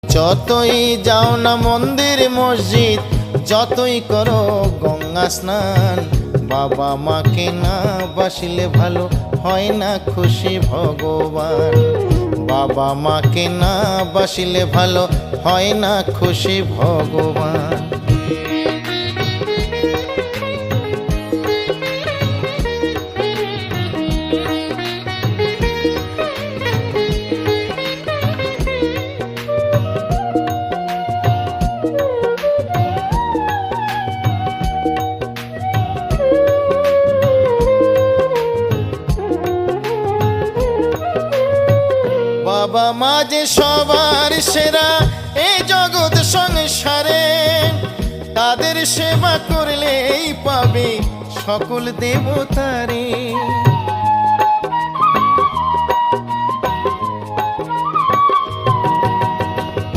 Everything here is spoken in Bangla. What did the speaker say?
যতই যাও না মন্দির মসজিদ, যতই করো গঙ্গা স্নান, বাবা মাকে না বাসিলে ভালো হয় না খুশি ভগবান। বাবা মাকে না বাসিলে ভালো হয় না খুশি ভগবান। বাবা মা যে সবার সেরা এই জগৎ সংসারে, তাদের সেবা করলেই পাবে সকল দেবতারে।